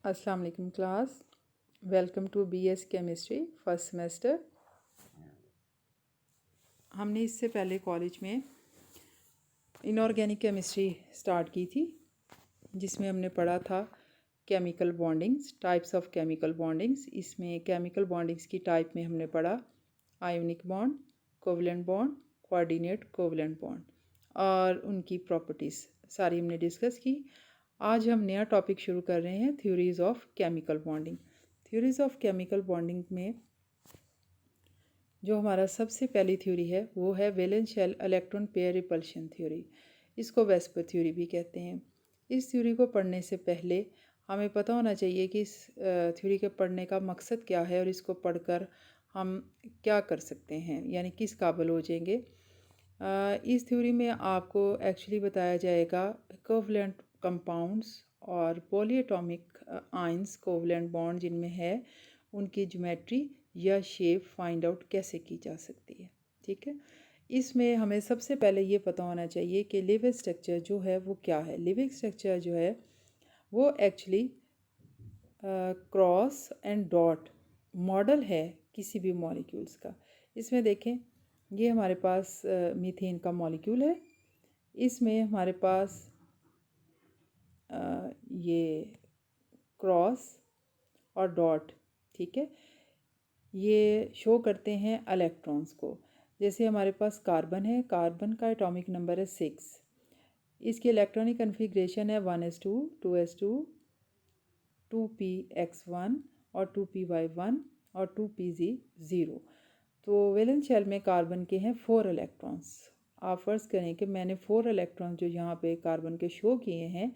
अस्सलाम वालेकुम class. Welcome to BS chemistry first semester. हमने इससे पहले कॉलेज में इनऑर्गेनिक केमिस्ट्री स्टार्ट की थी, जिसमें हमने पढ़ा था chemical bondings, types of chemical bondings. इसमें केमिकल बॉन्डिंग्स की टाइप में हमने पढ़ा ionic bond, covalent bond, coordinate covalent bond और उनकी प्रॉपर्टीज़ सारी हमने डिस्कस की। आज हम नया टॉपिक शुरू कर रहे हैं, theories of chemical bonding. Theories of chemical bonding में जो हमारा सबसे पहली थ्योरी है वो है valence shell electron pair repulsion theory. इसको वेस्पर थ्योरी भी कहते हैं। इस थ्योरी को पढ़ने से पहले हमें पता होना चाहिए कि इस थ्योरी के पढ़ने का मकसद क्या है और इसको पढ़कर हम क्या कर सकते हैं, यानी किस काबिल हो जाएंगे। इस थ्योरी में आपको एक्चुअली बताया जाएगा कोवलेंट कंपाउंड्स और पॉलीएटॉमिक आयंस कोवलेंट बॉन्ड जिनमें है उनकी ज्योमेट्री या शेप फाइंड आउट कैसे की जा सकती है। ठीक है, इसमें हमें सबसे पहले ये पता होना चाहिए कि लिविंग स्ट्रक्चर जो है वो क्या है। लिविंग स्ट्रक्चर जो है वो actually cross and dot model है किसी भी मॉलिक्यूल्स का। इसमें देखें, ये हमारे पास मीथेन का मॉलिक्यूल है। इसमें हमारे पास ये क्रॉस और डॉट, ठीक है, ये शो करते हैं इलेक्ट्रॉन्स को। जैसे हमारे पास कार्बन है, कार्बन का एटॉमिक नंबर है 6। इसकी इलेक्ट्रॉनिक कन्फिग्रेशन है 1s2, 2s2, 2px1 और 2py1 और 2pz0। तो वैलेंस शेल में कार्बन के हैं 4 इलेक्ट्रॉन्स। आप फ़र्ज़ करें कि मैंने 4 इलेक्ट्रॉन्स जो यहाँ पे कार्बन के शो किए हैं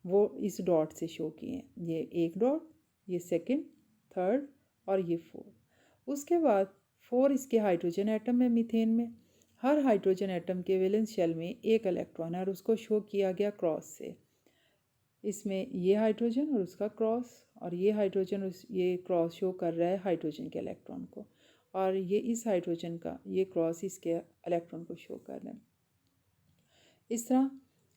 वो इस डॉट से शो किए हैं। ये एक डॉट, ये सेकंड, थर्ड और ये 4। उसके बाद 4 इसके हाइड्रोजन एटम है मीथेन में। हर हाइड्रोजन एटम के वैलेंस शेल में एक इलेक्ट्रॉन है और उसको शो किया गया क्रॉस से। इसमें ये हाइड्रोजन और उसका क्रॉस, और ये हाइड्रोजन और ये क्रॉस शो कर रहा है हाइड्रोजन के इलेक्ट्रॉन को, और ये इस हाइड्रोजन का ये क्रॉस इसके इलेक्ट्रॉन को शो कर रहा है। इस तरह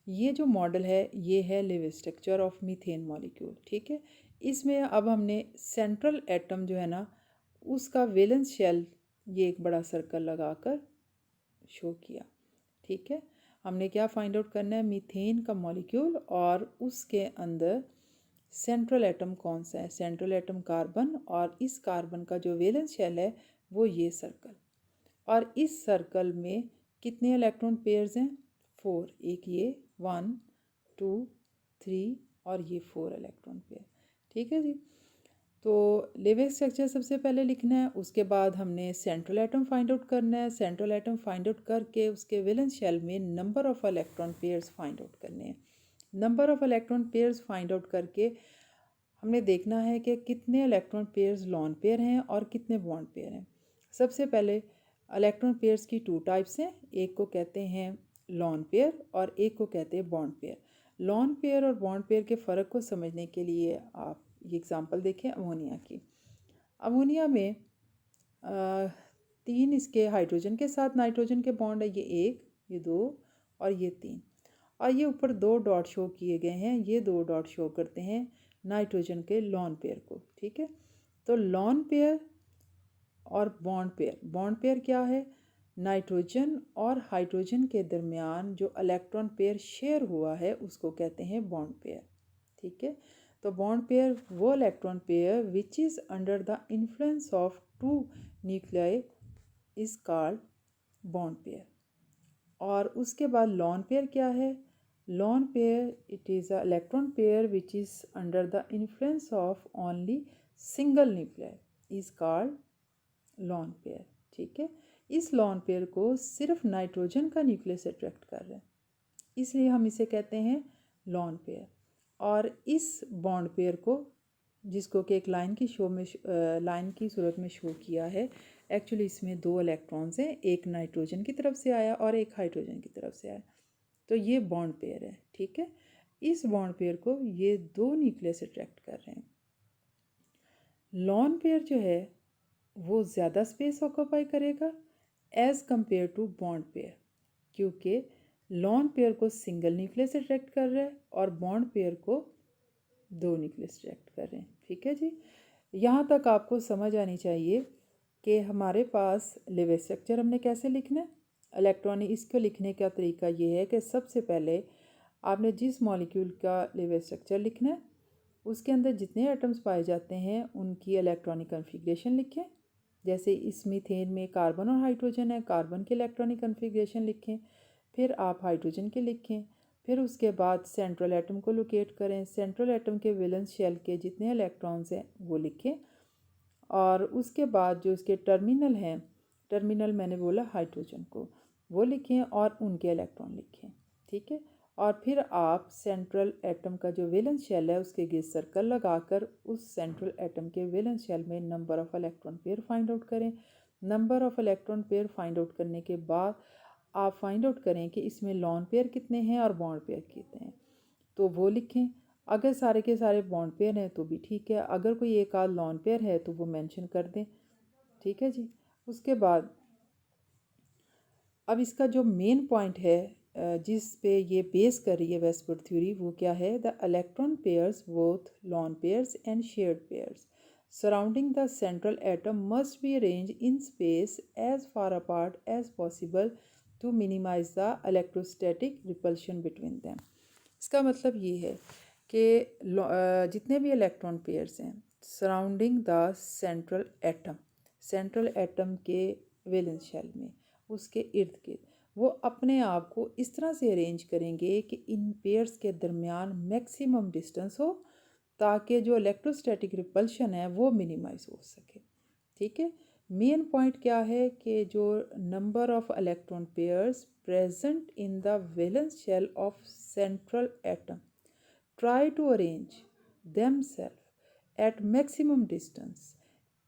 ये जो मॉडल है ये है living structure of methane molecule. ठीक है, इसमें अब हमने सेंट्रल एटम जो है ना उसका वैलेंस शेल ये एक बड़ा सर्कल लगाकर शो किया। ठीक है, हमने क्या फाइंड आउट करना है, मीथेन का मॉलिक्यूल और उसके अंदर सेंट्रल एटम कौन सा है। सेंट्रल एटम कार्बन, और इस कार्बन का जो वैलेंस शेल है वो ये सर्कल। और इस सर्कल में कितने इलेक्ट्रॉन पेयर्स हैं, 4। एक ये 1 2 3 और ये 4 इलेक्ट्रॉन पेयर। ठीक है जी, तो लिविंग स्ट्रक्चर सबसे पहले लिखना है। उसके बाद हमने सेंट्रल एटम फाइंड आउट करना है। सेंट्रल एटम फाइंड आउट करके उसके वैलेंस शेल में number of electron pairs find out करने हैं। Number of electron pairs find out करके हमने देखना है कि कितने इलेक्ट्रॉन पेयर्स लॉन पेयर हैं और कितने बॉन्ड पेयर हैं। सबसे पहले इलेक्ट्रॉन पेयर्स की 2 टाइप्स हैं, एक को कहते हैं लॉन पेयर और एक को कहते हैं बॉन्ड पेयर। लॉन पेयर और बॉन्ड पेयर के फ़र्क को समझने के लिए आप ये एग्जांपल देखें अमोनिया की। अमोनिया में 3 इसके हाइड्रोजन के साथ नाइट्रोजन के बॉन्ड है, ये 1, ये 2 और ये 3। और ये ऊपर 2 डॉट शो किए गए हैं, ये 2 डॉट शो करते हैं नाइट्रोजन के लॉन पेयर को। ठीक है, तो लॉन पेयर और बॉन्ड पेयर, बॉन्ड पेयर क्या है, नाइट्रोजन और हाइड्रोजन के दरमियान जो इलेक्ट्रॉन पेयर शेयर हुआ है उसको कहते हैं बॉन्ड पेयर। ठीक है, तो बॉन्ड पेयर वो electron pair which is under the influence of 2 nuclei is called bond pair. और उसके बाद लॉन पेयर क्या है, lone pair it is a electron pair which is under the influence of only single nuclei is called lone pair. ठीक है, इस lawn pair को सिर्फ नाइट्रोजन का न्यूक्लियस अट्रैक्ट कर रहा है, इसलिए हम इसे कहते हैं लॉन पेयर। और इस बॉन्ड पेयर को, जिसको कि एक लाइन की शो में लाइन की सूरत में शो किया है, एक्चुअली इसमें 2 इलेक्ट्रॉन्स हैं, एक नाइट्रोजन की तरफ से आया और एक हाइड्रोजन की तरफ से आया, तो ये बॉन्ड पेयर है। ठीक है, इस बॉन्ड पेयर को ये 2 न्यूक्लियस अट्रैक्ट कर रहे हैं। लॉन पेयर जो है वो ज़्यादा स्पेस ऑक्यूपाई करेगा as compare to bond pair, क्योंकि लॉन पेयर को सिंगल न्यूक्लियस अट्रैक्ट कर रहा है और बॉन्ड पेयर को 2 न्यूक्लियस रिएक्ट कर रहे हैं। ठीक है जी, यहाँ तक आपको समझ आनी चाहिए कि हमारे पास लेवल स्ट्रक्चर हमने कैसे लिखना है। इलेक्ट्रॉनिक इसको लिखने का तरीका ये है कि सबसे पहले आपने जिस मॉलिक्यूल का लेवल स्ट्रक्चर लिखना है उसके अंदर जितने एटम्स पाए जाते हैं उनकी इलेक्ट्रॉनिक कन्फिग्रेशन लिखें। जैसे इस मीथेन में कार्बन और हाइड्रोजन है, कार्बन के इलेक्ट्रॉनिक कन्फिग्रेशन लिखें, फिर आप हाइड्रोजन के लिखें, फिर उसके बाद सेंट्रल एटम को लोकेट करें, सेंट्रल एटम के वैलेंस शेल के जितने इलेक्ट्रॉन्स हैं वो लिखें, और उसके बाद जो इसके टर्मिनल हैं, टर्मिनल मैंने बोला हाइड्रोजन को, वो लिखें और उनके इलेक्ट्रॉन लिखें। ठीक है, और फिर आप सेंट्रल एटम का जो वैलेंस शेल है उसके गिर्द सर्कल लगाकर उस सेंट्रल एटम के वैलेंस शेल में number of electron pair find out करें। Number of electron pair find out करने के बाद आप फाइंड आउट करें कि इसमें लॉन पेयर कितने हैं और बॉन्ड पेयर कितने हैं, तो वो लिखें। अगर सारे के सारे बॉन्ड पेयर हैं तो भी ठीक है, अगर कोई एक आध लॉन पेयर है तो वो मेंशन कर दें। ठीक है जी, उसके बाद अब इसका जो मेन पॉइंट है जिस पे ये बेस कर रही है वेस्टवुड थ्योरी, वो क्या है? The electron pairs both lawn pairs and shared pairs surrounding the central atom must be arranged in space as far apart as possible to minimize the electrostatic repulsion between them। इसका मतलब ये है कि जितने भी इलेक्ट्रॉन पेयर्स हैं surrounding the central atom के valence shell में, उसके इर्द गिर्द वो अपने आप को इस तरह से अरेंज करेंगे कि इन पेयर्स के दरमियान मैक्सिमम डिस्टेंस हो ताकि जो इलेक्ट्रोस्टैटिक रिपल्शन है वो मिनिमाइज हो सके। ठीक है, मेन पॉइंट क्या है कि जो number of electron pairs present in the valence shell of central atom try to arrange themselves at maximum distance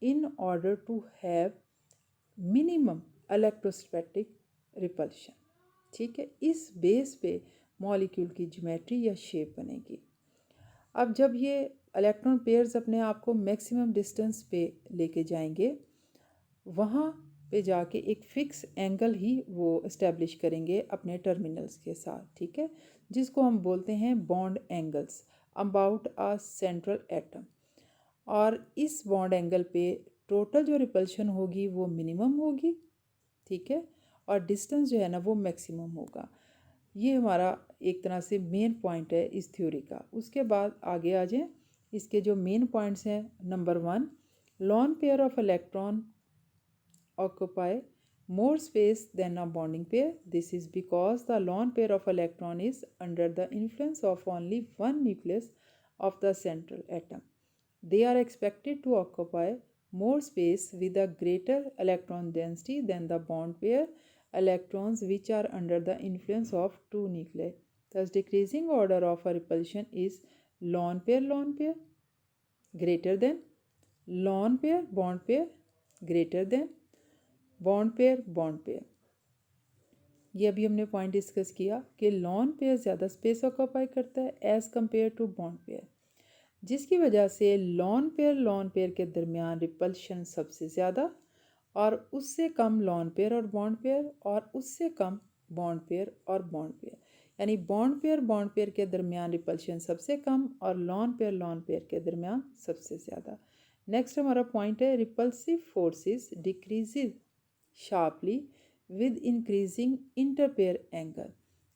in order to have minimum electrostatic repulsion। ठीक है, इस बेस पे मॉलिक्यूल की ज्योमेट्री या शेप बनेगी। अब जब ये इलेक्ट्रॉन पेयर्स अपने आप को मैक्सिमम डिस्टेंस पे लेके जाएंगे, वहाँ पे जाके एक फिक्स एंगल ही वो इस्टेब्लिश करेंगे अपने टर्मिनल्स के साथ। ठीक है, जिसको हम बोलते हैं bond angles about a central atom, और इस बॉन्ड एंगल पे टोटल जो रिपल्शन होगी वो मिनिमम होगी। ठीक है, और डिस्टेंस जो है ना वो मैक्सिमम होगा। ये हमारा एक तरह से मेन पॉइंट है इस थ्योरी का। उसके बाद आगे आ जाएं, इसके जो मेन पॉइंट्स हैं। Number 1, lone pair of electron occupy more space than a bonding pair. This is because the lone pair of electron is under the influence of only one nucleus of the central atom. They are expected to occupy more space with a greater electron density than the bond pair electrons which are under the influence of two nuclei. Thus, decreasing order of a repulsion is lone pair greater than lone pair bond pair greater than bond pair. ये अभी हमने point discuss किया कि lone pair ज़्यादा space occupy करता है as compare to bond pair, जिसकी वजह से लॉन पेयर के दरमियान रिपल्शन सबसे ज़्यादा, और उससे कम लॉन पेयर और बॉन्ड पेयर, और उससे कम बॉन्ड पेयर और बॉन्ड पेयर। यानी बॉन्ड पेयर के दरमियान रिपल्शन सबसे कम और लॉन पेयर के दरमियान सबसे ज़्यादा। नेक्स्ट हमारा पॉइंट है repulsive forces decreases sharply with increasing interpair angle.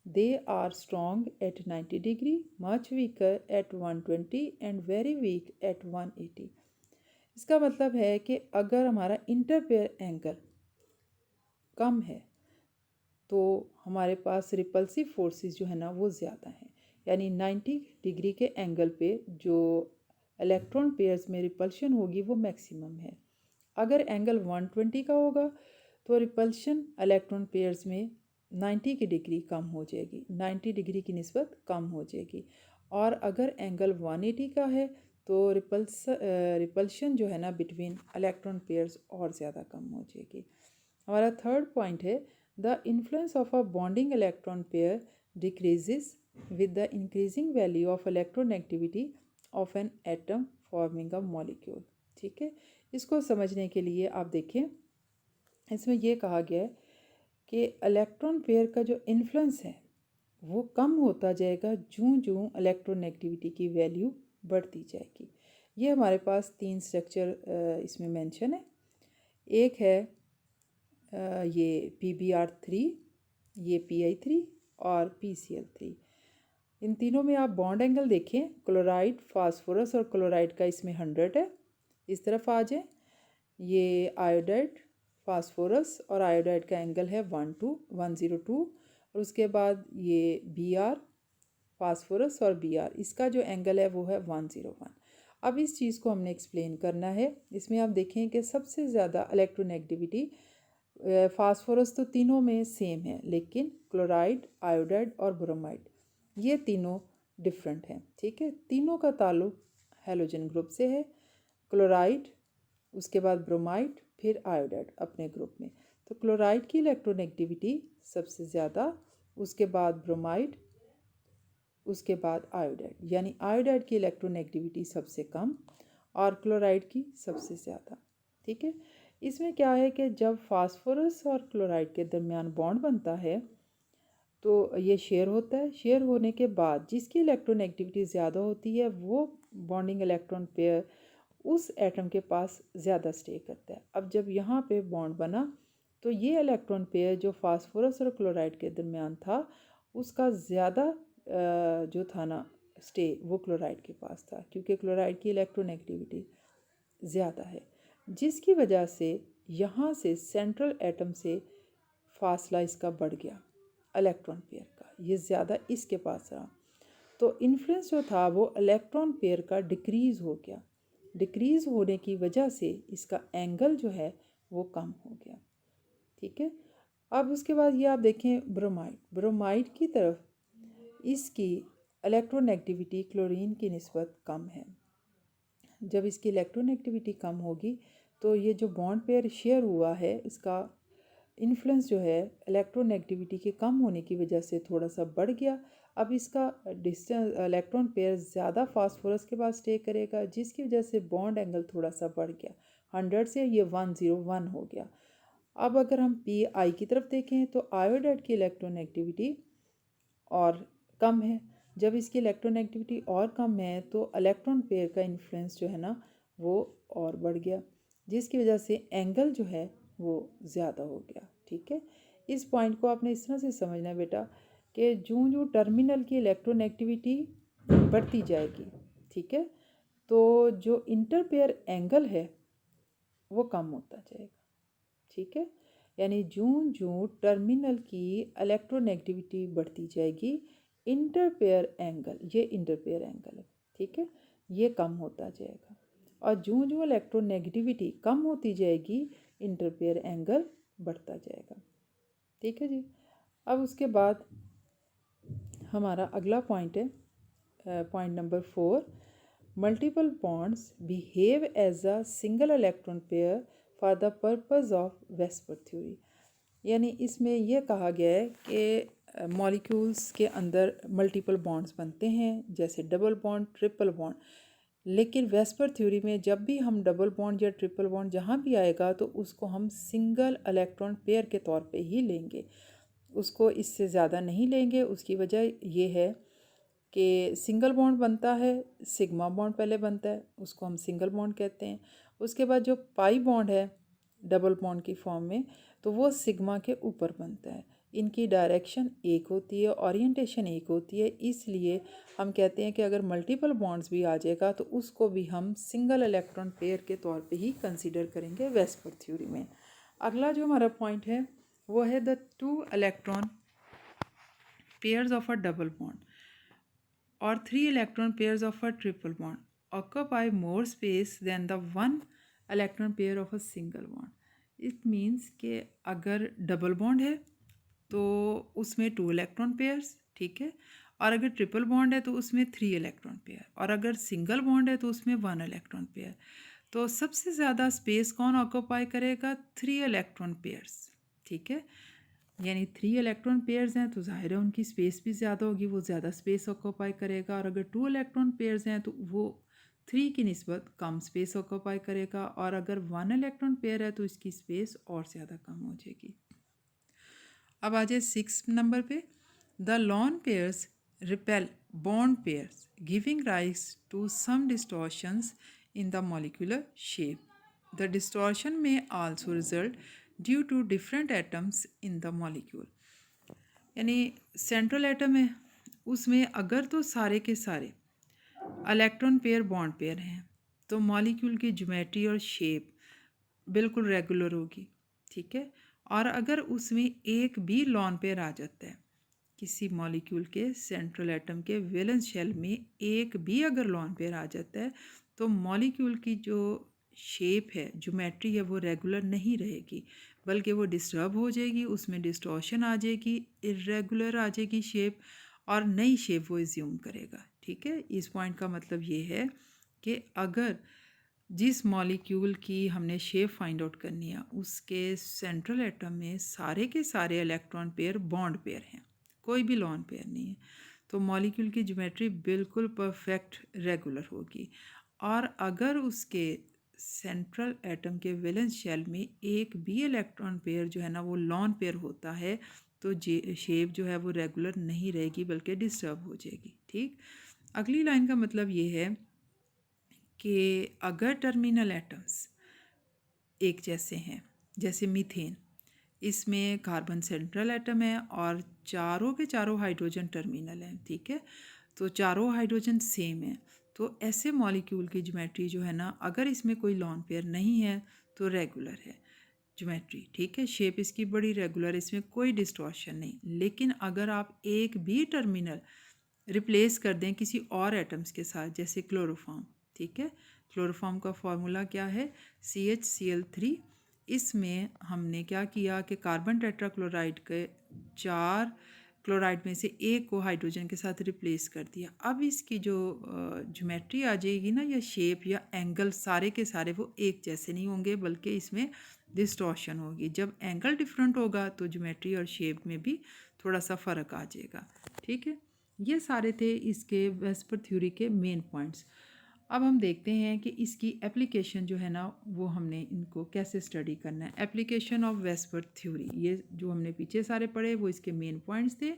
They are strong at 90 degree, much weaker at 120 and very weak at 180। इसका मतलब है कि अगर हमारा इंटरपेयर एंगल कम है तो हमारे पास रिपल्सिव फोर्सेस जो है ना वो ज़्यादा हैं। यानी 90 डिग्री के एंगल पे जो इलेक्ट्रॉन पेयर्स में रिपल्शन होगी वो मैक्सिमम है। अगर एंगल 120 का होगा तो रिपल्शन इलेक्ट्रॉन पेयर्स में 90 की डिग्री कम हो जाएगी, 90 डिग्री की निस्बत कम हो जाएगी। और अगर एंगल 180 का है तो रिपल्शन जो है ना बिटवीन इलेक्ट्रॉन पेयर्स और ज़्यादा कम हो जाएगी। हमारा थर्ड पॉइंट है the influence of a bonding electron pair decreases with the increasing value of electronegativity of an atom forming a molecule. ठीक है, इसको समझने के लिए आप देखें, इसमें यह कहा गया है कि इलेक्ट्रॉन पेयर का जो इन्फ्लुएंस है वो कम होता जाएगा जूँ जूँ इलेक्ट्रोनेगेटिविटी की वैल्यू बढ़ती जाएगी। ये हमारे पास 3 स्ट्रक्चर इसमें मेंशन है। एक है ये PbR3, ये Pi3 और PCl3। इन तीनों में आप बॉन्ड एंगल देखें, क्लोराइड, फास्फोरस और क्लोराइड का इसमें 100 है। इस तरफ आ जाए, ये आयोडाइड, फास्फोरस और आयोडाइड का एंगल है 102 और उसके बाद ये Br, फास्फोरस और Br, इसका जो एंगल है वो है 101। अब इस चीज़ को हमने एक्सप्लेन करना है। इसमें आप देखें कि सबसे ज़्यादा इलेक्ट्रोनेगेटिविटी फास्फोरस तो तीनों में सेम है, लेकिन क्लोराइड, आयोडाइड और ब्रोमाइड ये तीनों डिफरेंट हैं। ठीक है, तीनों का ताल्लुक हैलोजन ग्रुप से है। क्लोराइड, उसके बाद ब्रोमाइड, फिर आयोडाइड अपने ग्रुप में। तो क्लोराइड की इलेक्ट्रोनेगेटिविटी सबसे ज़्यादा, उसके बाद ब्रोमाइड, उसके बाद आयोडाइड, यानी आयोडाइड की इलेक्ट्रोनेगेटिविटी सबसे कम और क्लोराइड की सबसे ज़्यादा। ठीक है, इसमें क्या है कि जब फास्फोरस और क्लोराइड के दरमियान बॉन्ड बनता है तो ये शेयर होता है। शेयर होने के बाद जिसकी इलेक्ट्रोनेगेटिविटी ज़्यादा होती है वो बॉन्डिंग इलेक्ट्रॉन पेयर उस एटम के पास ज़्यादा स्टे करता है। अब जब यहाँ पे बॉन्ड बना तो ये इलेक्ट्रॉन पेयर जो फास्फोरस और क्लोराइड के दरमियान था उसका ज़्यादा जो था ना स्टे वो क्लोराइड के पास था, क्योंकि क्लोराइड की इलेक्ट्रोनेगेटिविटी ज़्यादा है, जिसकी वजह से यहाँ से सेंट्रल एटम से फासला इसका बढ़ गया इलेक्ट्रॉन पेयर का, ये ज़्यादा इसके पास रहा। तो इन्फ्लुएंस जो था वो इलेक्ट्रॉन पेयर का डिक्रीज़ हो गया। डिक्रीज़ होने की वजह से इसका एंगल जो है वो कम हो गया। ठीक है, अब उसके बाद ये आप देखें ब्रोमाइड की तरफ इसकी इलेक्ट्रोनेगेटिविटी क्लोरीन की निस्बत कम है। जब इसकी इलेक्ट्रोनेगेटिविटी कम होगी तो ये जो बॉन्ड पेयर शेयर हुआ है इसका इन्फ्लुएंस जो है इलेक्ट्रोनेगेटिविटी के कम होने की वजह से थोड़ा सा बढ़ गया। अब इसका डिस्टेंस इलेक्ट्रॉन पेयर ज़्यादा फास्फोरस के पास स्टे करेगा, जिसकी वजह से बॉन्ड एंगल थोड़ा सा बढ़ गया, 100 से ये 101 हो गया। अब अगर हम Pi की तरफ देखें तो आयोडाइड की इलेक्ट्रोनेगेटिविटी और कम है। जब इसकी इलेक्ट्रोनेगेटिविटी और कम है तो इलेक्ट्रॉन पेयर का इन्फ्लुएंस जो है ना वो और बढ़ गया, जिसकी वजह से एंगल जो है वो ज़्यादा हो गया। ठीक है, इस पॉइंट को आपने इस तरह से समझना है बेटा कि जो टर्मिनल की इलेक्ट्रोनेगेटिविटी बढ़ती जाएगी, ठीक है, तो जो इंटरपेयर एंगल है वो कम होता जाएगा। ठीक है, यानी जो टर्मिनल की इलेक्ट्रोनेगेटिविटी बढ़ती जाएगी, इंटरपेयर एंगल, ये इंटरपेयर एंगल है, ठीक है, ये कम होता जाएगा। और जो इलेक्ट्रोनेगेटिविटी कम होती जाएगी, इंटरपेयर एंगल बढ़ता जाएगा। ठीक है जी। अब उसके बाद हमारा अगला पॉइंट है point number 4, multiple bonds behave as a single electron pair for the purpose of VSEPR theory. यानी इसमें यह कहा गया है कि मॉलिक्यूल्स के अंदर मल्टीपल बॉन्ड्स बनते हैं, जैसे डबल बॉन्ड, ट्रिपल बॉन्ड, लेकिन वेस्पर थ्योरी में जब भी हम डबल बॉन्ड या ट्रिपल बॉन्ड जहाँ भी आएगा तो उसको हम सिंगल इलेक्ट्रॉन पेयर के तौर पे ही लेंगे, उसको इससे ज़्यादा नहीं लेंगे। उसकी वजह ये है कि सिंगल बॉन्ड बनता है, सिग्मा बॉन्ड पहले बनता है, उसको हम सिंगल बॉन्ड कहते हैं। उसके बाद जो पाई बॉन्ड है डबल बॉन्ड की फॉर्म में, तो वो सिग्मा के ऊपर बनता है। इनकी डायरेक्शन एक होती है, ओरिएंटेशन एक होती है, इसलिए हम कहते हैं कि अगर मल्टीपल बॉन्ड्स भी आ जाएगा तो उसको भी हम सिंगल इलेक्ट्रॉन पेयर के तौर पे ही कंसीडर करेंगे वेस्पर थ्योरी में। अगला जो हमारा पॉइंट है वो है the 2 electron pairs of a double bond or 3 electron pairs of a triple bond occupy more space than the 1 electron pair of a single bond. It means कि अगर डबल बॉन्ड है तो उसमें 2 इलेक्ट्रॉन पेयर्स, ठीक है, और अगर triple bond है तो उसमें 3 इलेक्ट्रॉन पेयर, और अगर सिंगल बॉन्ड है तो उसमें 1 इलेक्ट्रॉन पेयर। तो सबसे ज़्यादा स्पेस कौन ऑक्यूपाई करेगा? 3 इलेक्ट्रॉन पेयर्स। ठीक है, यानी 3 इलेक्ट्रॉन पेयर्स हैं तो जाहिर है उनकी स्पेस भी ज़्यादा होगी, वो ज़्यादा स्पेस ऑक्यूपाई करेगा। और अगर 2 इलेक्ट्रॉन पेयर्स हैं तो वो 3 की निस्बत कम स्पेस ऑक्यूपाई करेगा, और अगर 1 इलेक्ट्रॉन पेयर है तो इसकी स्पेस और ज़्यादा कम हो जाएगी। अब आ जाए 6 नंबर पे, the lawn pairs repel bond pairs, giving rise to some distortions in the molecular shape. The distortion may also result due to different atoms in the molecule. यानी सेंट्रल एटम है, उसमें अगर तो सारे के सारे इलेक्ट्रॉन पेयर बॉन्ड पेयर हैं तो मॉलिक्यूल की ज्योमेट्री और शेप बिल्कुल रेगुलर होगी, ठीक है। और अगर उसमें एक भी लॉन पेयर आ जाता है, किसी मॉलिक्यूल के सेंट्रल एटम के वैलेंस शेल में एक भी अगर लॉन पेयर आ जाता है तो मॉलिक्यूल की जो शेप है, ज्योमेट्री है, वो रेगुलर नहीं रहेगी, बल्कि वो डिस्टर्ब हो जाएगी, उसमें डिस्टॉर्शन आ जाएगी, इरेगुलर आ जाएगी शेप, और नई शेप वो एज्यूम करेगा, ठीक है। इस पॉइंट का मतलब ये है कि अगर जिस मॉलिक्यूल की हमने शेप फाइंड आउट करनी है उसके सेंट्रल एटम में सारे के सारे इलेक्ट्रॉन पेयर बॉन्ड पेयर हैं, कोई भी लॉन पेयर नहीं है, तो मॉलिक्यूल की ज्योमेट्री बिल्कुल परफेक्ट रेगुलर होगी। और अगर उसके सेंट्रल एटम के वैलेंस शेल में एक भी इलेक्ट्रॉन पेयर जो है ना वो लॉन पेयर होता है तो शेप जो है वो रेगुलर नहीं रहेगी बल्कि डिस्टर्ब हो जाएगी, ठीक। अगली लाइन का मतलब ये है कि अगर टर्मिनल एटम्स एक जैसे हैं, जैसे मीथेन, इसमें कार्बन सेंट्रल एटम है और चारों के चारों हाइड्रोजन टर्मिनल हैं, ठीक है, तो चारों हाइड्रोजन सेम है, तो ऐसे मॉलिक्यूल की ज्योमेट्री जो है ना, अगर इसमें कोई लॉन पेयर नहीं है तो रेगुलर है ज्योमेट्री, ठीक है, शेप इसकी बड़ी रेगुलर, इसमें कोई डिस्टॉर्शन नहीं। लेकिन अगर आप एक भी टर्मिनल रिप्लेस कर दें किसी और एटम्स के साथ, जैसे क्लोरोफॉर्म, ठीक है, क्लोरोफॉर्म का फॉर्मूला क्या है, CHCl3। इसमें हमने क्या किया कि कार्बन टेट्राक्लोराइड के 4 क्लोराइड में से एक को हाइड्रोजन के साथ रिप्लेस कर दिया। अब इसकी जो ज्योमेट्री आ जाएगी ना, या शेप या एंगल, सारे के सारे वो एक जैसे नहीं होंगे बल्कि इसमें डिस्टॉर्शन होगी। जब एंगल डिफरेंट होगा तो ज्योमेट्री और शेप में भी थोड़ा सा फ़र्क आ जाएगा, ठीक है। ये सारे थे इसके वेस्पर थ्योरी के मेन पॉइंट्स। अब हम देखते हैं कि इसकी एप्लीकेशन जो है ना वो हमने इनको कैसे स्टडी करना है। एप्लीकेशन ऑफ वेस्पर थ्योरी, ये जो हमने पीछे सारे पढ़े वो इसके मेन पॉइंट्स थे।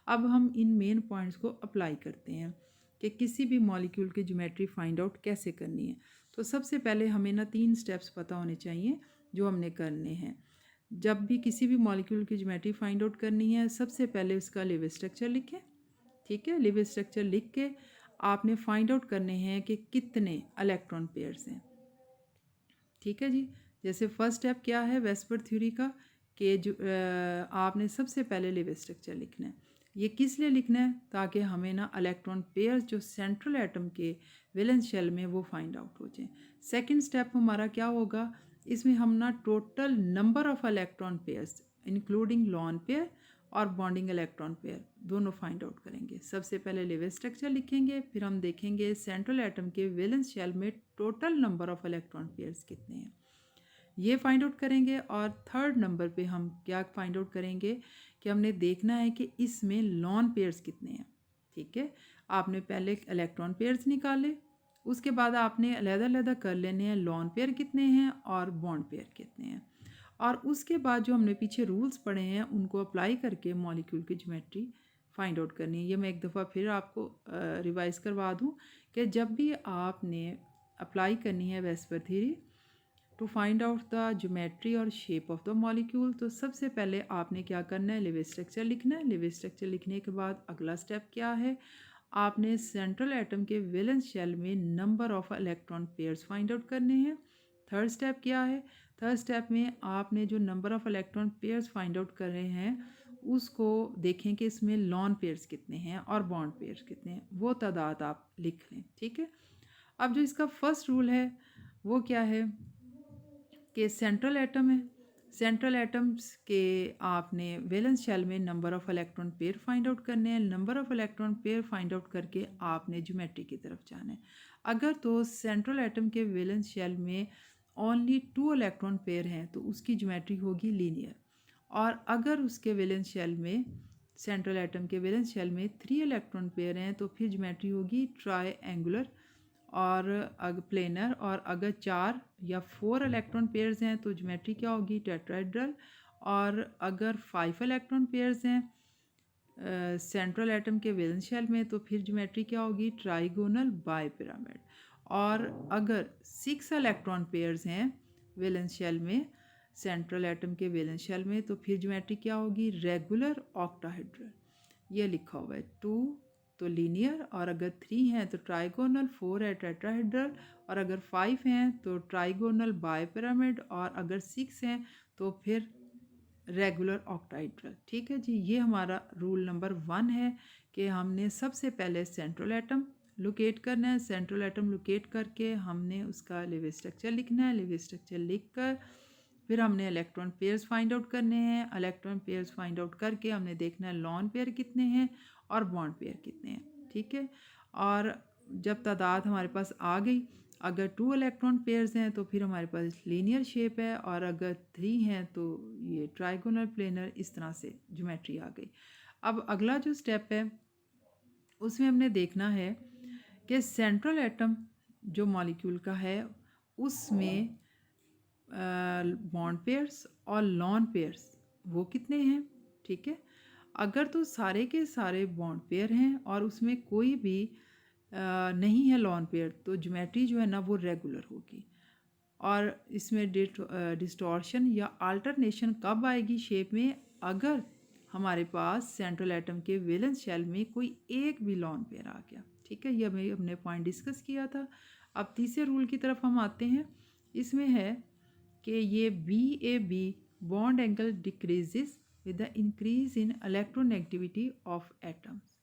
अब हम इन मेन पॉइंट्स को अप्लाई करते हैं कि किसी भी मॉलिक्यूल की ज्योमेट्री फाइंड आउट कैसे करनी है। तो सबसे पहले हमें ना 3 स्टेप्स पता होने चाहिए जो हमने करने हैं। जब भी किसी भी मॉलिक्यूल की ज्योमेट्री फाइंड आउट करनी है, सबसे पहले उसका लेवल स्ट्रक्चर लिखें, ठीक है। लेवल स्ट्रक्चर लिख के आपने फाइंड आउट करने हैं कि कितने इलेक्ट्रॉन पेयर्स हैं, ठीक है जी। जैसे फर्स्ट स्टेप क्या है वेस्पर थ्योरी का, कि जो आपने सबसे पहले लेवल स्ट्रक्चर लिखना है। ये किस लिए लिखना है, ताकि हमें ना इलेक्ट्रॉन पेयर्स जो सेंट्रल एटम के वैलेंस शेल में वो फाइंड आउट हो जाए। सेकंड स्टेप हमारा क्या होगा, इसमें हम ना total number of electron pairs including lone pair और बॉन्डिंग इलेक्ट्रॉन पेयर दोनों फाइंड आउट करेंगे। सबसे पहले लेवल स्ट्रक्चर लिखेंगे, फिर हम देखेंगे सेंट्रल एटम के वैलेंस शेल में total number of electron pairs कितने हैं, ये फाइंड आउट करेंगे। और थर्ड नंबर पे हम क्या फाइंड आउट करेंगे कि हमने देखना है कि इसमें लॉन पेयर्स कितने हैं, ठीक है। आपने पहले इलेक्ट्रॉन पेयर्स निकाले, उसके बाद आपने अलग-अलग कर लेने हैं लॉन पेयर कितने हैं और बॉन्ड पेयर कितने हैं, और उसके बाद जो हमने पीछे रूल्स पढ़े हैं उनको अप्लाई करके मॉलिक्यूल की ज्योमेट्री फाइंड आउट करनी है। ये मैं एक दफ़ा फिर आपको रिवाइज़ करवा दूं कि जब भी आपने अप्लाई करनी है VSEPR theory to find out the geometry और शेप ऑफ द मॉलिक्यूल, तो सबसे पहले आपने क्या करना है, लेवल स्ट्रक्चर लिखना है। लेवल स्ट्रक्चर लिखने के बाद अगला स्टेप क्या है, आपने सेंट्रल एटम के वैलेंस शेल में number of electron pairs find out करने हैं। थर्ड स्टेप क्या है, थर्ड स्टेप में आपने जो number of electron pairs find out कर रहे हैं उसको देखें कि इसमें लॉन पेयर्स कितने हैं और बॉन्ड पेयर्स कितने हैं, वो तादाद आप लिख लें, ठीक है। अब जो इसका फर्स्ट रूल है वो क्या है कि सेंट्रल एटम है, सेंट्रल एटम्स के आपने वैलेंस शेल में number of electron pair find out करने हैं। Number of electron pair find out करके आपने ज्योमेट्री की तरफ जाना है। अगर तो सेंट्रल एटम के वैलेंस शेल में ओनली 2 इलेक्ट्रॉन पेयर हैं तो उसकी ज्योमेट्री होगी लीनियर, और अगर उसके वैलेंस शेल में सेंट्रल एटम के वैलेंस शेल में 3 इलेक्ट्रॉन पेयर हैं तो फिर ज्योमेट्री होगी ट्रायंगुलर और प्लेनर, और अगर 4 या 4 इलेक्ट्रॉन पेयर्स हैं तो ज्योमेट्री क्या होगी टेट्राहेड्रल, और अगर 5 इलेक्ट्रॉन पेयर्स हैं सेंट्रल एटम के वैलेंस शेल में, तो फिर ज्योमेट्री क्या होगी, ट्राइगोनल बाई पिरामिड। और अगर 6 इलेक्ट्रॉन पेयर्स हैं वैलेंस शेल में, सेंट्रल एटम के वैलेंस शेल में, तो फिर ज्योमेट्री क्या होगी, रेगुलर ऑक्टाहेड्रल। ये लिखा हुआ है 2 तो लीनियर, और अगर 3 हैं तो ट्राइगोनल, 4 है टेट्राहेड्रल, और अगर 5 हैं तो ट्राइगोनल बाई पिरामिड, और अगर 6 हैं तो फिर रेगुलर ऑक्टाहेड्रल। ठीक है जी, ये हमारा रूल नंबर 1 है कि हमने सबसे पहले सेंट्रल एटम लोकेट करना है। सेंट्रल एटम लोकेट करके हमने उसका लेवल स्ट्रक्चर लिखना है। लेवल स्ट्रक्चर लिखकर फिर हमने इलेक्ट्रॉन पेयर्स फाइंड आउट करने हैं। इलेक्ट्रॉन पेयर्स फाइंड आउट करके हमने देखना है लॉन पेयर कितने हैं और बॉन्ड पेयर कितने हैं। ठीक है, और जब तादाद हमारे पास आ गई, अगर 2 इलेक्ट्रॉन पेयर्स हैं तो फिर हमारे पास लीनियर शेप है, और अगर 3 हैं तो ये ट्राइगोनल प्लेनर। इस तरह से ज्योमेट्री आ गई। अब अगला जो स्टेप है उसमें हमने देखना है कि सेंट्रल एटम जो मॉलिक्यूल का है उसमें बॉन्ड पेयर्स और लॉन पेयर्स वो कितने हैं। ठीक है, अगर तो सारे के सारे बॉन्ड पेयर हैं और उसमें कोई भी नहीं है लॉन पेयर, तो ज्योमेट्री जो है ना वो रेगुलर होगी। और इसमें डिस्टॉर्शन या अल्टरनेशन कब आएगी शेप में, अगर हमारे पास सेंट्रल एटम के वैलेंस शेल में कोई एक भी लॉन पेयर आ गया। ठीक है, ये हमने पॉइंट डिस्कस किया था। अब तीसरे रूल की तरफ हम आते हैं। इसमें है कि ये BAB bond angle decreases with the increase in electronegativity of atoms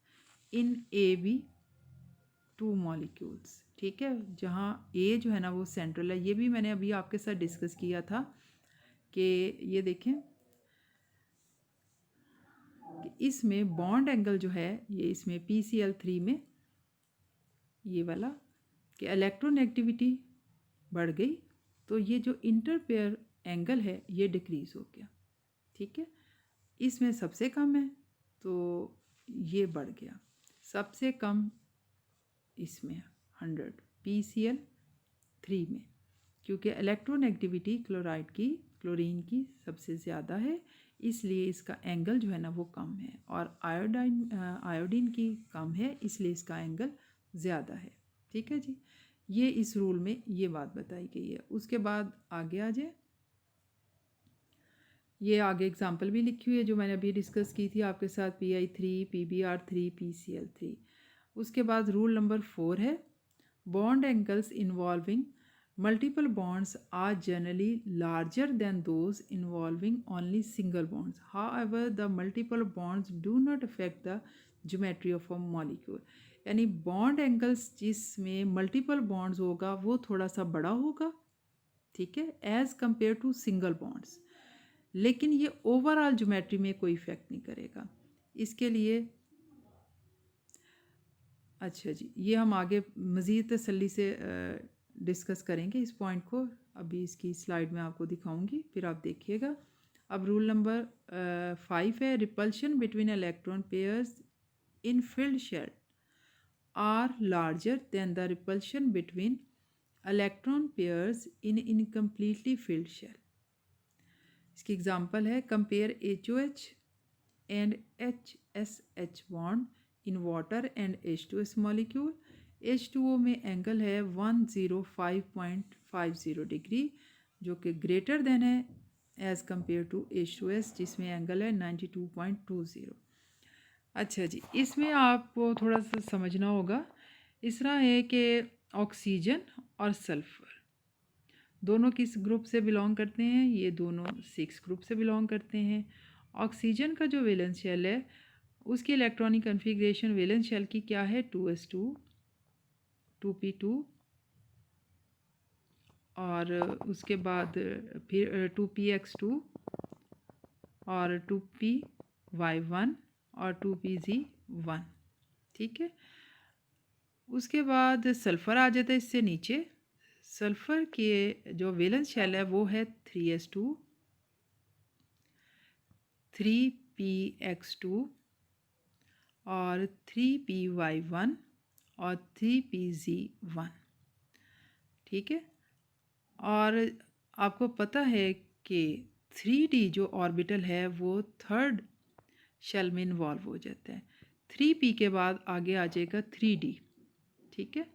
in AB2 molecules। ठीक है, जहाँ A जो है ना वो सेंट्रल है। ये भी मैंने अभी आपके साथ डिस्कस किया था कि ये देखें कि इसमें बॉन्ड एंगल जो है ये इसमें PCl3 में ये वाला कि इलेक्ट्रोनेगेटिविटी बढ़ गई, तो ये जो इंटरपेयर एंगल है ये डिक्रीज हो गया। ठीक है, इसमें सबसे कम है तो ये बढ़ गया, सबसे कम इसमें 100 PCl3 में, क्योंकि इलेक्ट्रोनेगेटिविटी क्लोरीन की सबसे ज़्यादा है, इसलिए इसका एंगल जो है ना वो कम है। और आयोडीन की कम है, इसलिए इसका एंगल ज़्यादा है। ठीक है जी, ये इस रूल में ये बात बताई गई है। उसके बाद आगे आ जाए, ये आगे एग्जाम्पल भी लिखी हुई है जो मैंने अभी डिस्कस की थी आपके साथ, Pi3 PBr3 PCl3। उसके बाद रूल नंबर 4 है bond angles involving multiple bonds are generally larger than those involving only single bonds, however the multiple bonds do not affect the geometry of a molecule. यानी bond angles जिसमें multiple bonds होगा वो थोड़ा सा बड़ा होगा, ठीक है, as compare to single bonds, लेकिन ये ओवरऑल ज्योमेट्री में कोई इफेक्ट नहीं करेगा। इसके लिए अच्छा जी, ये हम आगे मज़ीद तसल्ली से डिस्कस करेंगे इस पॉइंट को। अभी इसकी स्लाइड में आपको दिखाऊंगी, फिर आप देखिएगा। अब रूल नंबर 5 है repulsion between electron pairs in filled shell are larger than the repulsion between electron pairs in incompletely filled shell. इसकी एग्जांपल है compare HOH and HSH bond in water and H2S molecule. H2O में angle है 105.50 degree, जो कि greater than है as compare to H2S जिसमें angle है 92.20। अच्छा जी, इसमें आपको थोड़ा सा समझना होगा। इस तरह है कि ऑक्सीजन और सल्फ़र दोनों किस ग्रुप से बिलोंग करते हैं, ये दोनों 6 ग्रुप से बिलोंग करते हैं। ऑक्सीजन का जो वैलेंस शेल है उसकी इलेक्ट्रॉनिक कन्फिग्रेशन वैलेंस शेल की क्या है, 2s2 2p2 और उसके बाद फिर 2px2 और 2py1 और 2pz1। ठीक है, उसके बाद सल्फ़र आ जाता है इससे नीचे। सल्फ़र के जो वैलेंस शेल है वो है 3s2 3px2 और 3py1 और 3pz1। ठीक है, और आपको पता है कि 3d जो ऑर्बिटल है वो थर्ड शेल में इन्वॉल्व हो जाता है। 3p के बाद आगे आ जाएगा 3d, ठीक है।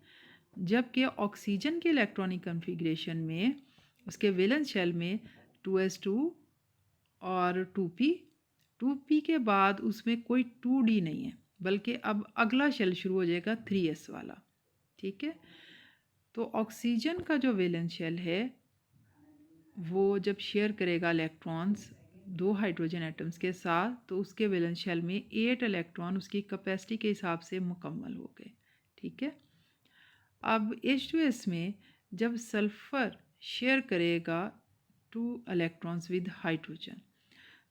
जबकि ऑक्सीजन के इलेक्ट्रॉनिक कन्फिग्रेशन में उसके वैलेंस शेल में 2s2 और 2p के बाद उसमें कोई 2d नहीं है, बल्कि अब अगला शेल शुरू हो जाएगा 3s वाला, ठीक है। तो ऑक्सीजन का जो वैलेंस शेल है वो जब शेयर करेगा इलेक्ट्रॉन्स 2 हाइड्रोजन एटम्स के साथ, तो उसके वैलेंस शेल में 8 इलेक्ट्रॉन उसकी कैपेसिटी के हिसाब से मुकम्मल हो गए, ठीक है। अब H2S में जब सल्फ़र शेयर करेगा 2 इलेक्ट्रॉन्स विद हाइड्रोजन,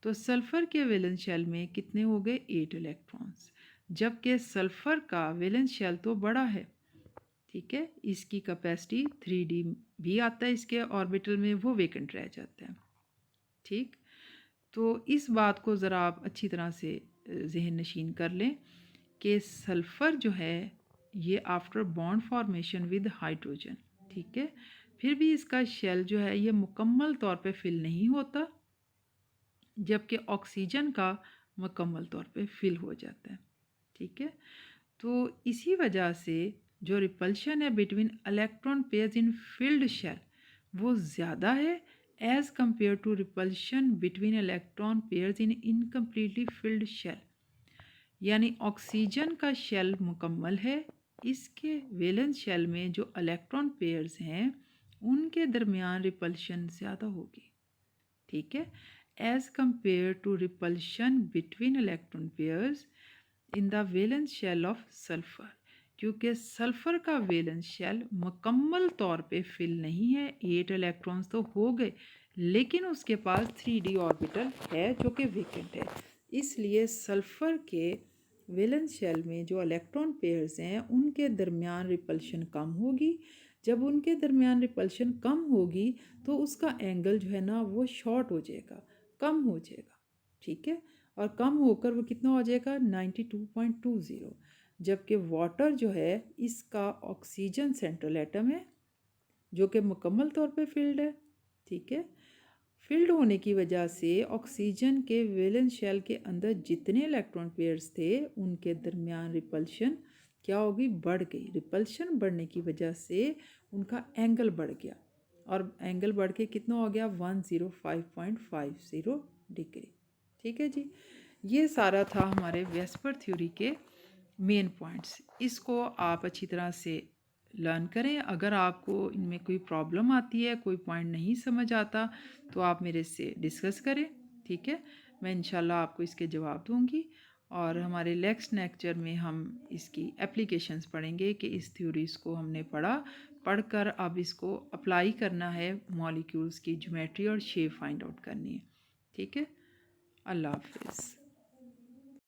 तो सल्फ़र के वैलेंस शेल में कितने हो गए 8 इलेक्ट्रॉन्स, जबकि सल्फ़र का वैलेंस शेल तो बड़ा है, ठीक है। इसकी कैपेसिटी 3d भी आता है, इसके ऑर्बिटल में वो वेकेंट रह जाता है, ठीक। तो इस बात को ज़रा आप अच्छी तरह से जहन नशीन कर लें कि सल्फ़र जो है ये after bond formation with hydrogen, ठीक है, फिर भी इसका शेल जो है ये मुकम्मल तौर पे फिल नहीं होता, जबकि ऑक्सीजन का मुकम्मल तौर पे फिल हो जाता है, ठीक है। तो इसी वजह से जो रिपल्शन है between electron pairs in filled shell वो ज़्यादा है as compare to repulsion between electron pairs in incompletely filled shell. यानी ऑक्सीजन का शेल मुकम्मल है, इसके वैलेंस शेल में जो इलेक्ट्रॉन पेयर्स हैं उनके दरमियान रिपल्शन ज़्यादा होगी, ठीक है, as compare to repulsion between electron pairs in the valence shell of sulphur, क्योंकि सल्फ़र का वैलेंस शेल मुकम्मल तौर पे फिल नहीं है, 8 इलेक्ट्रॉन्स तो हो गए लेकिन उसके पास 3d ऑर्बिटल है जो कि वेकेंट है, इसलिए सल्फ़र के वैलेंस शेल में जो इलेक्ट्रॉन पेयर्स हैं उनके दरमियान रिपल्शन कम होगी। जब उनके दरमियान रिपल्शन कम होगी तो उसका एंगल जो है ना वो शॉर्ट हो जाएगा, कम हो जाएगा, ठीक है, और कम होकर वो कितना हो जाएगा 92.20, जबकि वाटर जो है इसका ऑक्सीजन सेंट्रल एटम है जो कि मुकम्मल तौर पे फील्ड है, ठीक है। फील्ड होने की वजह से ऑक्सीजन के वैलेंस शेल के अंदर जितने इलेक्ट्रॉन पेयर्स थे उनके दरमियान रिपल्शन क्या होगी, बढ़ गई। रिपल्शन बढ़ने की वजह से उनका एंगल बढ़ गया और एंगल बढ़ के कितना हो गया 105.50 डिग्री, ठीक है जी। ये सारा था हमारे वेस्पर थ्योरी के मेन पॉइंट्स, इसको आप अच्छी तरह से लर्न करें। अगर आपको इनमें कोई प्रॉब्लम आती है, कोई पॉइंट नहीं समझ आता, तो आप मेरे से डिस्कस करें, ठीक है। मैं इंशाल्लाह आपको इसके जवाब दूंगी और हमारे नेक्स्ट लेक्चर में हम इसकी एप्लीकेशंस पढ़ेंगे कि इस थ्योरीज़ को हमने पढ़कर अब इसको अप्लाई करना है, मॉलिक्यूल्स की ज्योमेट्री और शेप फाइंड आउट करनी है, ठीक है। अल्लाह हाफिज़।